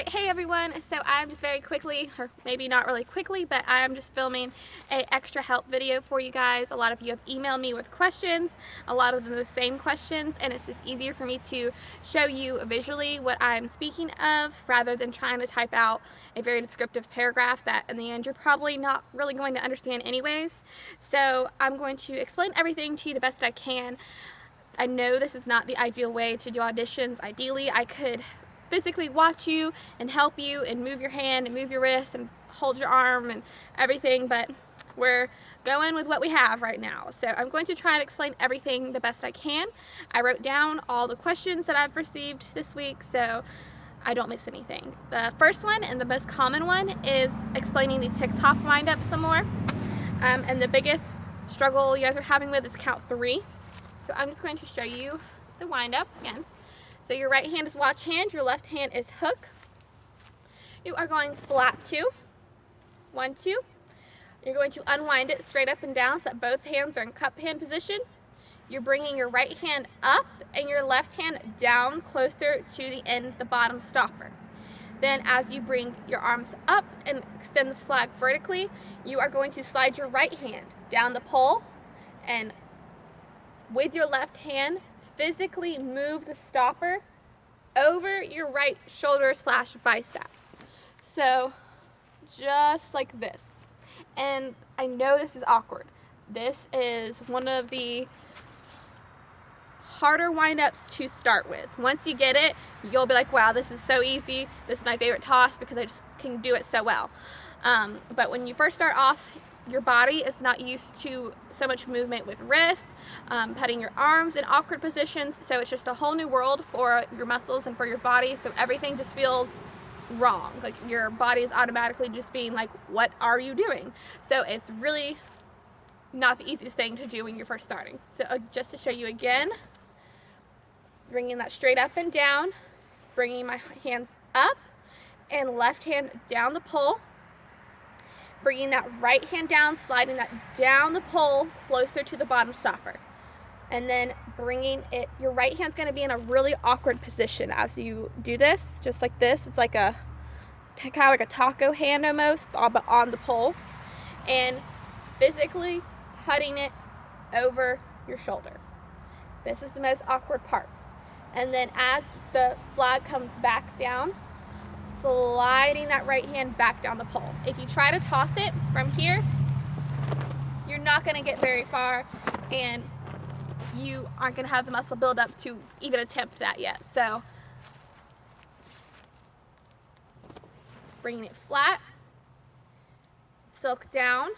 Alright, hey everyone. So I'm just very quickly, or maybe not really quickly, but I'm just filming a extra help video for you guys. A lot of you have emailed me with questions, a lot of them the same questions, and it's just easier for me to show you visually what I'm speaking of rather than trying to type out a very descriptive paragraph that in the end you're probably not really going to understand anyways. So I'm going to explain everything to you the best I can. I know this is not the ideal way to do auditions. Ideally, I could physically watch you and help you and move your hand and move your wrist and hold your arm and everything, but we're going with what we have right now. So I'm going to try and explain everything the best I can. I wrote down all the questions that I've received this week so I don't miss anything. The first one and the most common one is explaining the Tick-Tock wind-up some more. And the biggest struggle you guys are having with is count 3. So I'm just going to show you the wind-up again. So your right hand is watch hand, your left hand is hook. You are going flat 2, 1, 2. You're going to unwind it straight up and down so that both hands are in cup hand position. You're bringing your right hand up and your left hand down closer to the end, the bottom stopper. Then as you bring your arms up and extend the flag vertically, you are going to slide your right hand down the pole and with your left hand, physically move the stopper over your right shoulder / bicep. So just like this. And I know this is awkward. This is one of the harder wind-ups to start with. Once you get it, you'll be like, wow, this is so easy. This is my favorite toss because I just can do it so well. But when you first start off, your body is not used to so much movement with wrist, putting your arms in awkward positions, so it's just a whole new world for your muscles and for your body, so everything just feels wrong. Like your body is automatically just being like, what are you doing? So it's really not the easiest thing to do when you're first starting. So just to show you again, bringing that straight up and down, bringing my hands up and left hand down the pole, bringing that right hand down, sliding that down the pole closer to the bottom stopper. And then bringing it, your right hand's going to be in a really awkward position as you do this, just like this. It's like a, kind of like a taco hand almost, but on the pole. And physically putting it over your shoulder. This is the most awkward part. And then as the flag comes back down, sliding that right hand back down the pole. If you try to toss it from here, you're not going to get very far and you aren't going to have the muscle build up to even attempt that yet. So bringing it flat, silk down,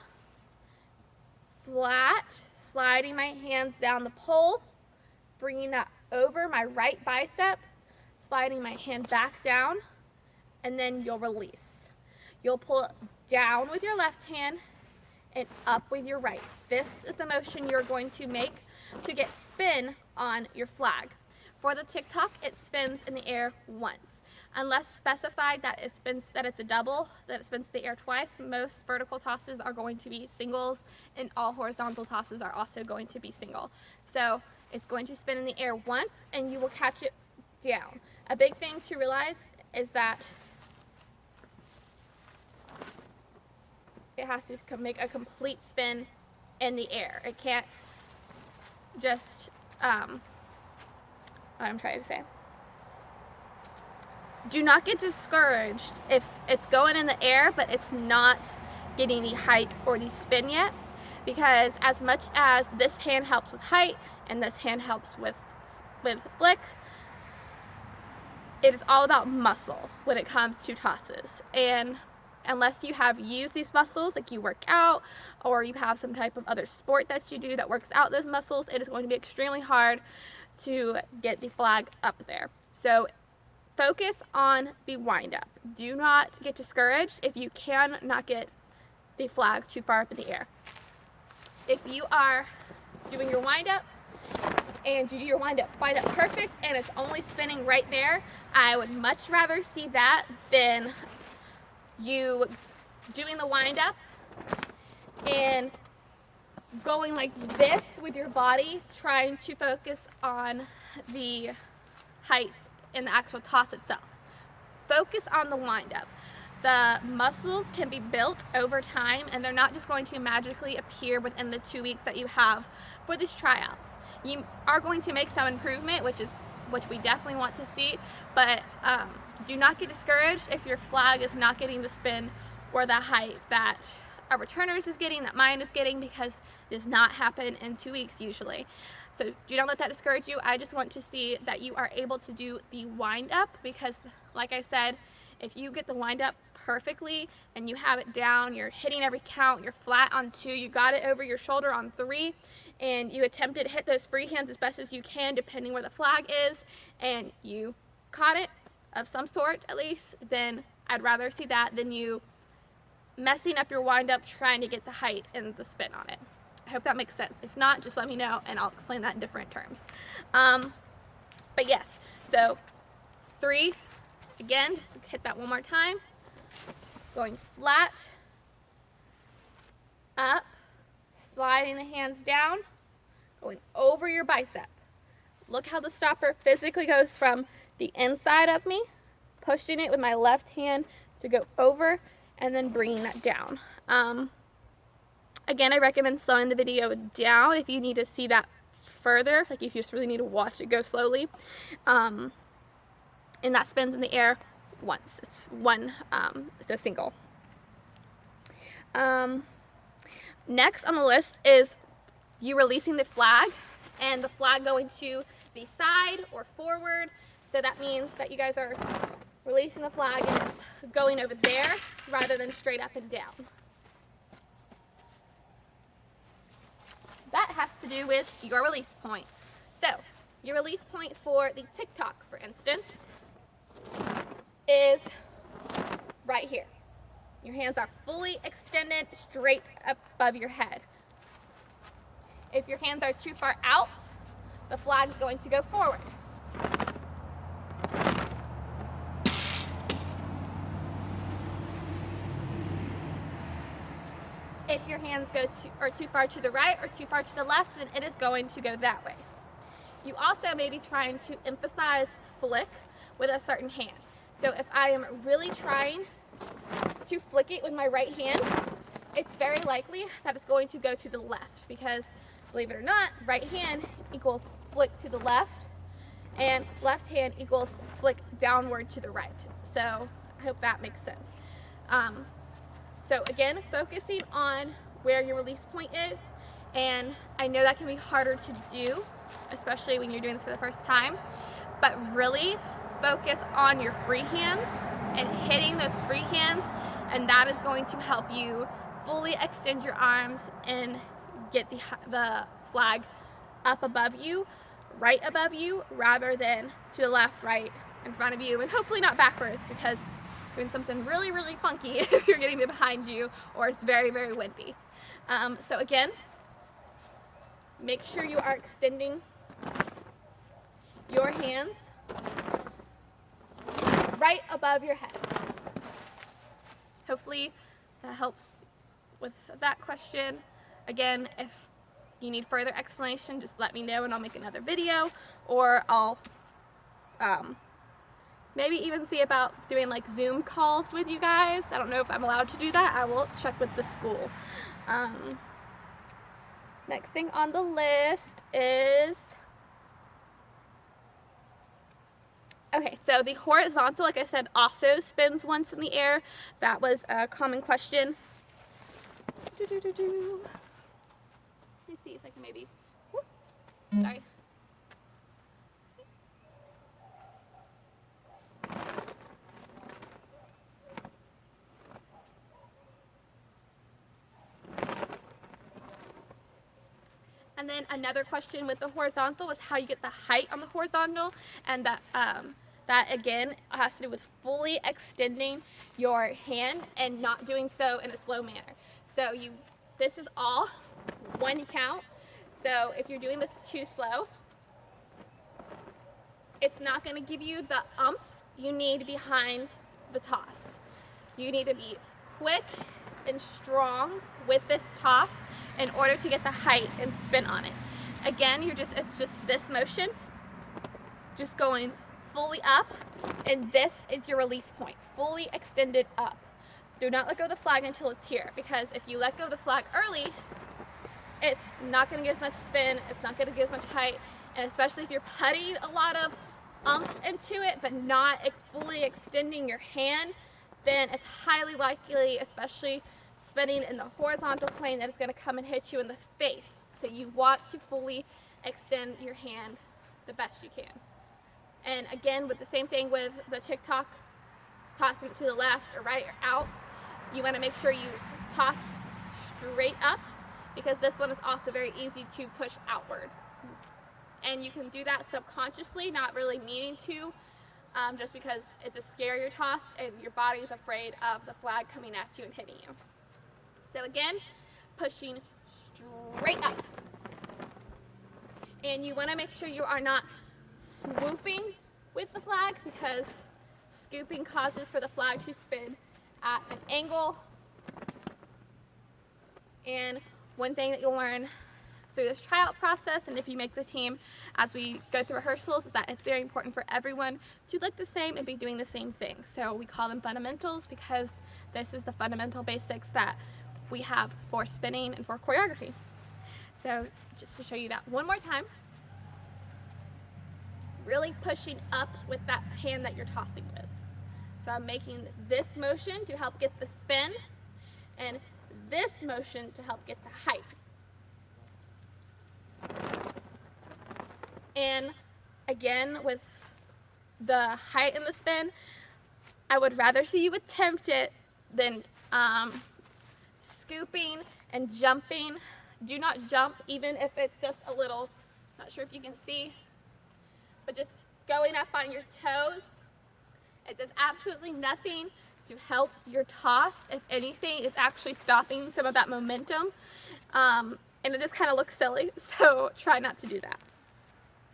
flat, sliding my hands down the pole, bringing that over my right bicep, sliding my hand back down, and then you'll release. You'll pull it down with your left hand and up with your right. This is the motion you're going to make to get spin on your flag. For the Tick-Tock, it spins in the air once. Unless specified that it's a double, that it spins in the air twice, most vertical tosses are going to be singles and all horizontal tosses are also going to be single. So it's going to spin in the air once and you will catch it down. A big thing to realize is that it has to make a complete spin in the air. It can't just, what I'm trying to say. Do not get discouraged if it's going in the air, but it's not getting the height or the spin yet, because as much as this hand helps with height and this hand helps with flick, it is all about muscle when it comes to tosses. And unless you have used these muscles, like you work out or you have some type of other sport that you do that works out those muscles, it is going to be extremely hard to get the flag up there. So focus on the wind-up. Do not get discouraged if you cannot get the flag too far up in the air. If you are doing your wind-up and you do your wind-up perfect and it's only spinning right there, I would much rather see that than you doing the wind-up and going like this with your body, trying to focus on the height and the actual toss itself. focus on the windup. The muscles can be built over time, and they're not just going to magically appear within the 2 weeks that you have for these tryouts. You are going to make some improvement, which we definitely want to see, but do not get discouraged if your flag is not getting the spin or the height that a returner's is getting, that mine is getting, because it does not happen in 2 weeks usually. So do not let that discourage you. I just want to see that you are able to do the wind up, because like I said, if you get the wind up perfectly and you have it down, you're hitting every count, you're flat on 2, you got it over your shoulder on 3, and you attempted to hit those free hands as best as you can depending where the flag is, and you caught it of some sort at least, then I'd rather see that than you messing up your wind up trying to get the height and the spin on it. I hope that makes sense. If not, just let me know and I'll explain that in different terms. But yes, so 3, again, just hit that one more time. Going flat, up, sliding the hands down, going over your bicep. Look how the stopper physically goes from the inside of me, pushing it with my left hand to go over, and then bringing that down. Again, I recommend slowing the video down if you need to see that further, like if you just really need to watch it go slowly. And that spins in the air once. It's one, it's a single. Next on the list is you releasing the flag, and the flag going to the side or forward. So that means that you guys are releasing the flag and it's going over there rather than straight up and down. That has to do with your release point. So your release point for the Tick-Tock, for instance, is right here. Your hands are fully extended straight above your head. If your hands are too far out, the flag is going to go forward. If your hands are too far to the right or too far to the left, then it is going to go that way. You also may be trying to emphasize flick with a certain hand. So if I am really trying to flick it with my right hand, it's very likely that it's going to go to the left, because believe it or not, right hand equals flick to the left, and left hand equals flick downward to the right. So I hope that makes sense. So again, focusing on where your release point is, and I know that can be harder to do, especially when you're doing this for the first time, but really focus on your free hands and hitting those free hands, and that is going to help you fully extend your arms and get the flag up above you, right above you, rather than to the left, right, in front of you, and hopefully not backwards, because doing something really, really funky if you're getting it behind you or it's very, very windy. So again, make sure you are extending your hands right above your head. Hopefully that helps with that question. Again, if you need further explanation, just let me know and I'll make another video, or I'll maybe even see about doing like Zoom calls with you guys. I don't know if I'm allowed to do that. I will check with the school. Next thing on the list is, okay, so the horizontal, like I said, also spins once in the air. That was a common question. Let me see if I can maybe, sorry. And then another question with the horizontal was how you get the height on the horizontal, and that again has to do with fully extending your hand and not doing so in a slow manner. So this is all one count. So if you're doing this too slow, it's not going to give you the umph you need behind the toss. You need to be quick and strong with this toss in order to get the height and spin on it. Again, it's just this motion, just going fully up, and this is your release point, fully extended up. Do not let go of the flag until it's here, because if you let go of the flag early, it's not going to get as much spin, it's not going to get as much height, and especially if you're putting a lot of oomph into it but not fully extending your hand, then it's highly likely, especially spinning in the horizontal plane, that it's going to come and hit you in the face. So you want to fully extend your hand the best you can. And again, with the same thing with the Tick-Tock, tossing to the left or right or out, you want to make sure you toss straight up, because this one is also very easy to push outward. And you can do that subconsciously, not really meaning to, just because it's a scarier toss and your body is afraid of the flag coming at you and hitting you. So again, pushing straight up. And you want to make sure you are not swooping with the flag, because scooping causes for the flag to spin at an angle. And one thing that you'll learn through this tryout process, and if you make the team as we go through rehearsals, is that it's very important for everyone to look the same and be doing the same thing. So we call them fundamentals, because this is the fundamental basics that we have for spinning and for choreography. So just to show you that one more time, really pushing up with that hand that you're tossing with. So I'm making this motion to help get the spin, and this motion to help get the height. And again, with the height and the spin, I would rather see you attempt it than scooping and jumping. Do not jump, even if it's just a little, not sure if you can see, but just going up on your toes. It does absolutely nothing to help your toss. If anything, it's actually stopping some of that momentum. And it just kind of looks silly, so try not to do that.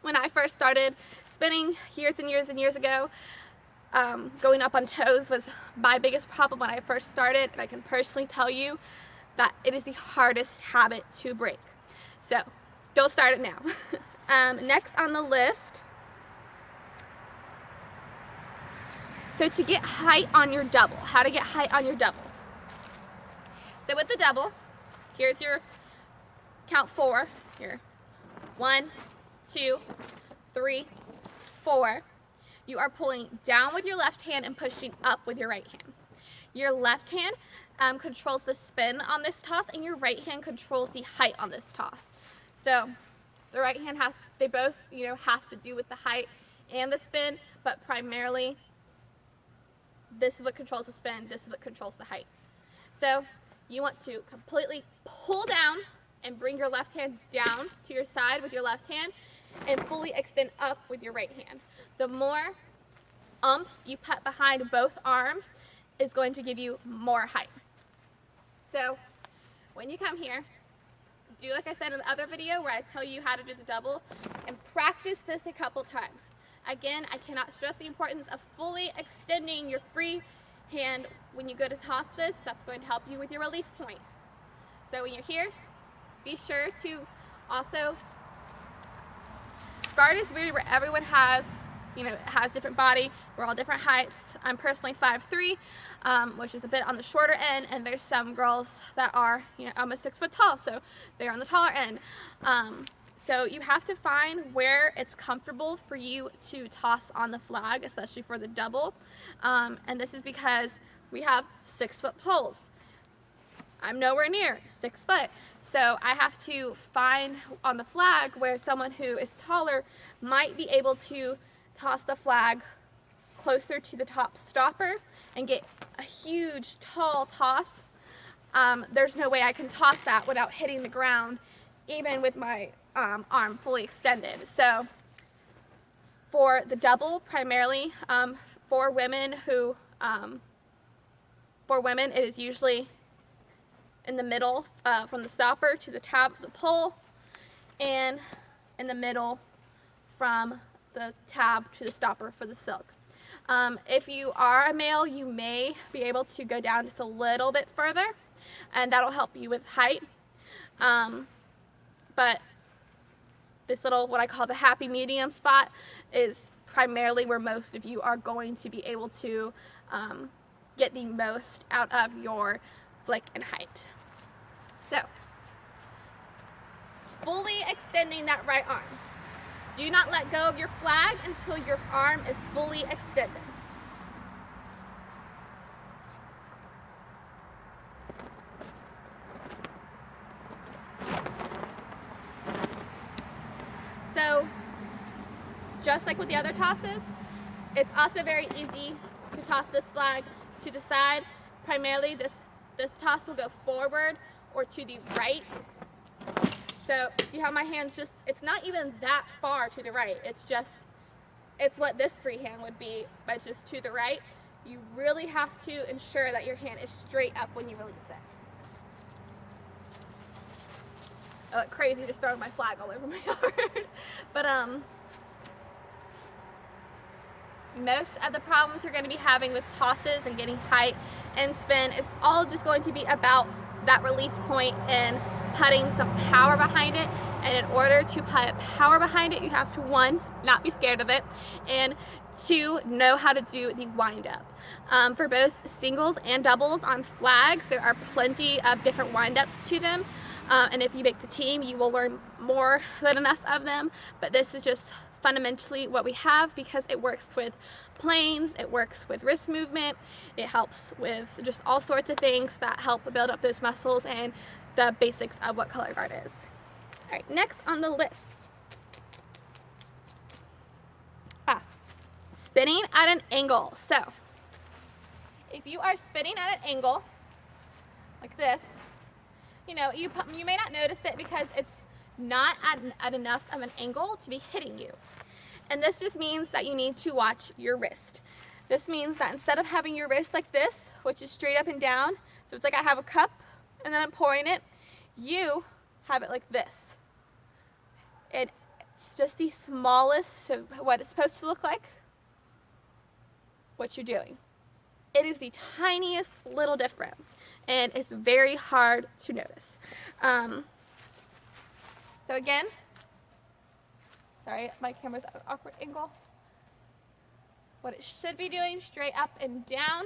When I first started spinning years and years and years ago, going up on toes was my biggest problem when I first started, and I can personally tell you that it is the hardest habit to break. So don't start it now. Next on the list, so to get height on your double, how to get height on your double. So with the double, here's your count 4, your 1, 2, 3, 4. You are pulling down with your left hand and pushing up with your right hand. Your left hand controls the spin on this toss, and your right hand controls the height on this toss. So the right hand they both, have to do with the height and the spin, but primarily this is what controls the spin, this is what controls the height. So you want to completely pull down and bring your left hand down to your side with your left hand, and fully extend up with your right hand. The more oomph you put behind both arms is going to give you more height. So when you come here, do like I said in the other video where I tell you how to do the double, and practice this a couple times. Again, I cannot stress the importance of fully extending your free hand when you go to toss this. That's going to help you with your release point. So when you're here, be sure to also, guard is weird where everyone has, has different body. We're all different heights. I'm personally 5'3", which is a bit on the shorter end, and there's some girls that are, almost 6 foot tall, so they're on the taller end. So you have to find where it's comfortable for you to toss on the flag, especially for the double. And this is because we have 6 foot poles. I'm nowhere near 6 foot. So I have to find on the flag where someone who is taller might be able to toss the flag closer to the top stopper and get a huge, tall toss. There's no way I can toss that without hitting the ground, even with my arm fully extended. So for the double, primarily for women, it is usually in the middle from the stopper to the tab of the pole, and in the middle from the tab to the stopper for the silk. If you are a male, you may be able to go down just a little bit further, and that'll help you with height. But this little, what I call the happy medium spot, is primarily where most of you are going to be able to get the most out of your flick and height. So, fully extending that right arm. Do not let go of your flag until your arm is fully extended. So, just like with the other tosses, it's also very easy to toss this flag to the side. Primarily, this toss will go forward or to the right. So, see how my hand's just, it's not even that far to the right. It's what this free hand would be, but it's just to the right. You really have to ensure that your hand is straight up when you release it. I look crazy just throwing my flag all over my yard. But most of the problems you're going to be having with tosses and getting height and spin is all just going to be about that release point and putting some power behind it. And in order to put power behind it, you have to, one, not be scared of it, and two, know how to do the wind up. For both singles and doubles on flags, there are plenty of different wind ups to them. And if you make the team, you will learn more than enough of them. But this is just fundamentally what we have because it works with planes, it works with wrist movement, it helps with just all sorts of things that help build up those muscles and the basics of what color guard is. All right, next on the list. Spinning at an angle. So, if you are spinning at an angle, like this, you know, you may not notice it because it's not at enough of an angle to be hitting you. And this just means that you need to watch your wrist. This means that instead of having your wrist like this, which is straight up and down, so it's like I have a cup and then I'm pouring it, you have it like this. It's just the smallest of what it's supposed to look like, what you're doing. It is the tiniest little difference, and it's very hard to notice. So again, sorry, my camera's at an awkward angle. What it should be doing, straight up and down,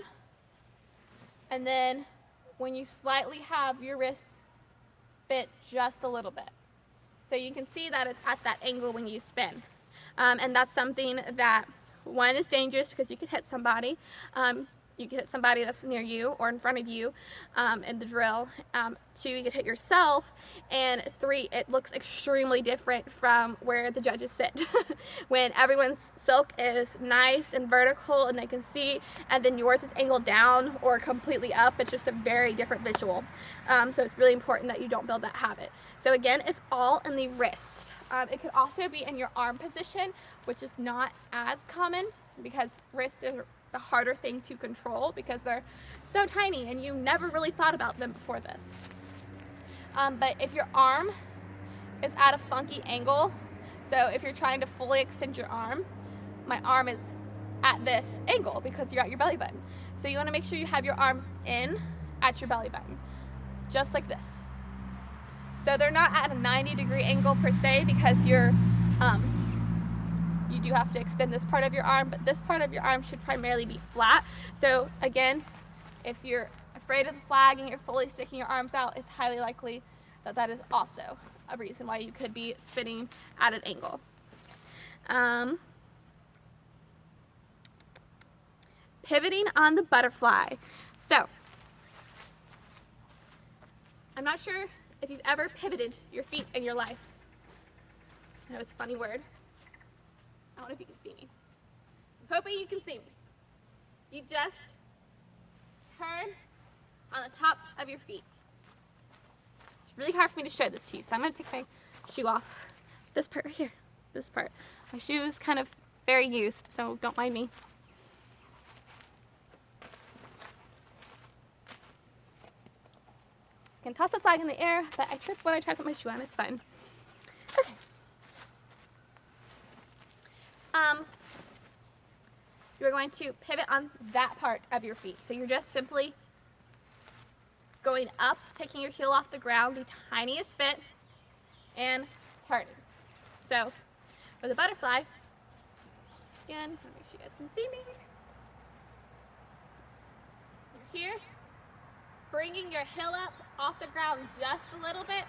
and then when you slightly have your wrist bent just a little bit. So you can see that it's at that angle when you spin. And that's something that, one, is dangerous because you could hit somebody. You could hit somebody that's near you or in front of you in the drill. Two, you could hit yourself. And three, it looks extremely different from where the judges sit. When everyone's silk is nice and vertical and they can see, and then yours is angled down or completely up, it's just a very different visual. So it's really important that you don't build that habit. So again, it's all in the wrist. It could also be in your arm position, which is not as common because wrist is the harder thing to control because they're so tiny and you never really thought about them before this. But if your arm is at a funky angle, so if you're trying to fully extend your arm, my arm is at this angle because you're at your belly button. So you want to make sure you have your arms in at your belly button, just like this. So they're not at a 90-degree angle per se because you do have to extend this part of your arm, but this part of your arm should primarily be flat. So again, if you're afraid of the flag and you're fully sticking your arms out, it's highly likely that that is also a reason why you could be spinning at an angle. Pivoting on the butterfly. So, I'm not sure if you've ever pivoted your feet in your life. I know it's a funny word. I don't know if you can see me. I'm hoping you can see me. You just turn on the tops of your feet. It's really hard for me to show this to you, so I'm going to take my shoe off. This part right here. This part. My shoe is kind of very used, so don't mind me. I can toss the flag in the air, but I tripped when I tried to put my shoe on. It's fine. Okay. You're going to pivot on that part of your feet. So you're just simply going up, taking your heel off the ground, the tiniest bit, and turning. So for the butterfly, again. Make sure you guys can see me. You're here, bringing your heel up off the ground just a little bit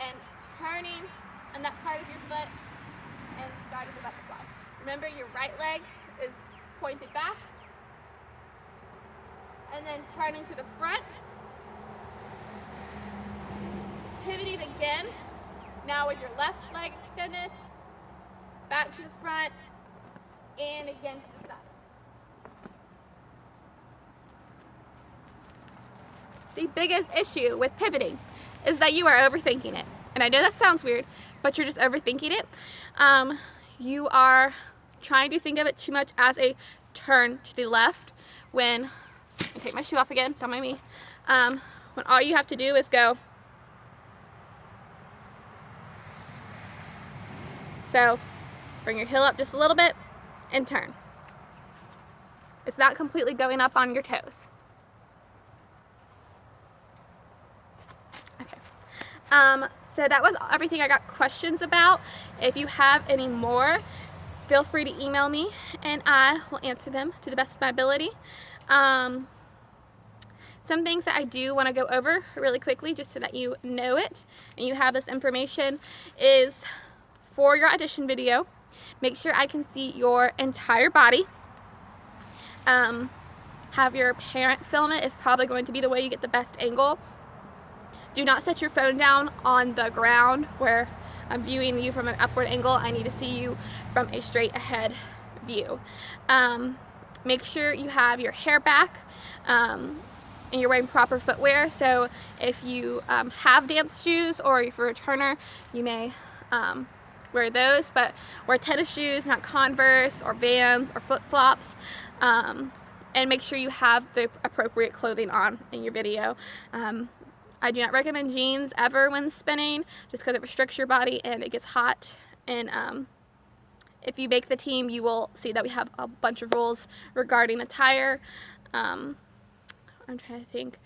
and turning on that part of your foot and starting the butterfly. Remember, your right leg is pointed back, and then turning to the front, pivoting again, now with your left leg extended, back to the front, and again to the side. The biggest issue with pivoting is that you are overthinking it. And I know that sounds weird, but you're just overthinking it. You are trying to think of it too much as a turn to the left when, I take my shoe off again, don't mind me, when all you have to do is go. So bring your heel up just a little bit and turn. It's not completely going up on your toes. Okay. So that was everything I got questions about. If you have any more, feel free to email me and I will answer them to the best of my ability. Some things that I do want to go over really quickly just so that you know it and you have this information is for your audition video, make sure I can see your entire body. Have your parent film it. It's probably going to be the way you get the best angle. Do not set your phone down on the ground where I'm viewing you from an upward angle. I need to see you from a straight ahead view. Make sure you have your hair back and you're wearing proper footwear. So if you have dance shoes or if you're a turner, you may wear those, but wear tennis shoes, not Converse or Vans or flip-flops. And make sure you have the appropriate clothing on in your video. I do not recommend jeans ever when spinning just because it restricts your body and it gets hot. And if you make the team, you will see that we have a bunch of rules regarding attire. I'm trying to think.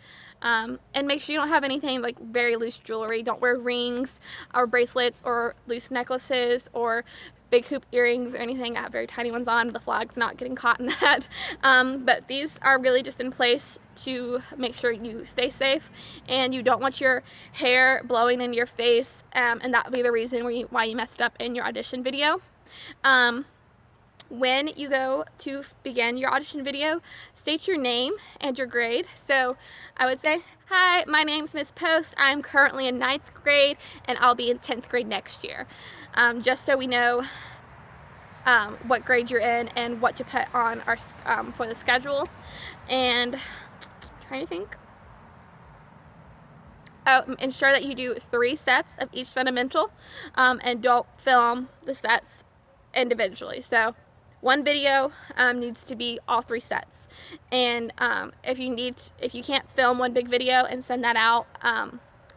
And make sure you don't have anything like very loose jewelry. Don't wear rings or bracelets or loose necklaces or big hoop earrings or anything. I have very tiny ones on. The flag's not getting caught in that. But these are really just in place to make sure you stay safe and you don't want your hair blowing in your face, and that would be the reason why you messed up in your audition video. When you go to begin your audition video, state your name and your grade. So I would say, hi, my name's Miss Post. I'm currently in 9th grade and I'll be in 10th grade next year. Just so we know what grade you're in and what to put on our for the schedule. And trying to think. Ensure that you do 3 sets of each fundamental and don't film the sets individually. So one video needs to be all 3 sets. And if you can't film one big video and send that out,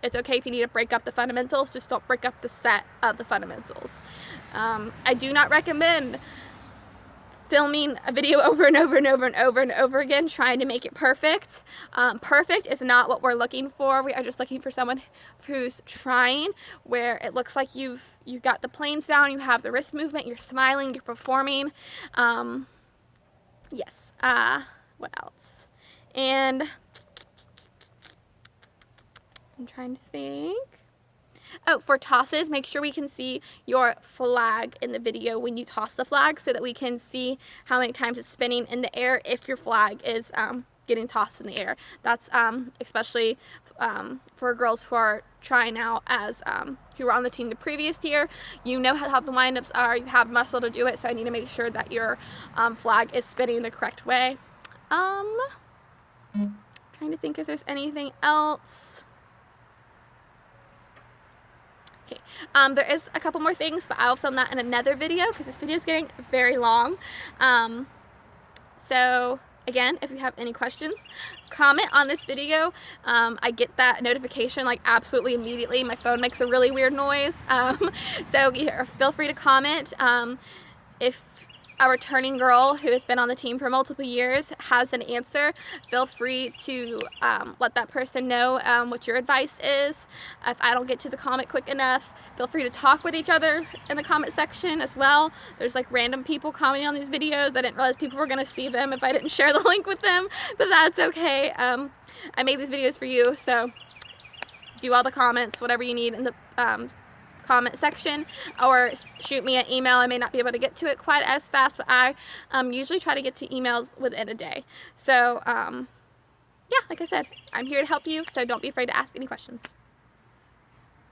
it's okay if you need to break up the fundamentals, just don't break up the set of the fundamentals. I do not recommend filming a video over and over and over and over and over again trying to make it perfect. Perfect is not what we're looking for. We are just looking for someone who's trying, where it looks like you've got the planes down, you have the wrist movement, you're smiling, you're performing. Yes. What else? And I'm trying to think. Oh, for tosses, make sure we can see your flag in the video when you toss the flag so that we can see how many times it's spinning in the air if your flag is getting tossed in the air. That's especially for girls who are trying out as who were on the team the previous year. You know how the windups are, you have muscle to do it, so I need to make sure that your flag is spinning the correct way. Trying to think if there's anything else. Okay, there is a couple more things, but I'll film that in another video because this video is getting very long. So again, if you have any questions, comment on this video. I get that notification like absolutely immediately. My phone makes a really weird noise. So feel free to comment. If a returning girl who has been on the team for multiple years has an answer, feel free to let that person know what your advice is. If I don't get to the comment quick enough, feel free to talk with each other in the comment section as well. There's like random people commenting on these videos. I didn't realize people were going to see them if I didn't share the link with them, but that's okay. I made these videos for you, so do all the comments, whatever you need in the comment section, or shoot me an email. I may not be able to get to it quite as fast, but I usually try to get to emails within a day. So yeah, like I said, I'm here to help you, so don't be afraid to ask any questions.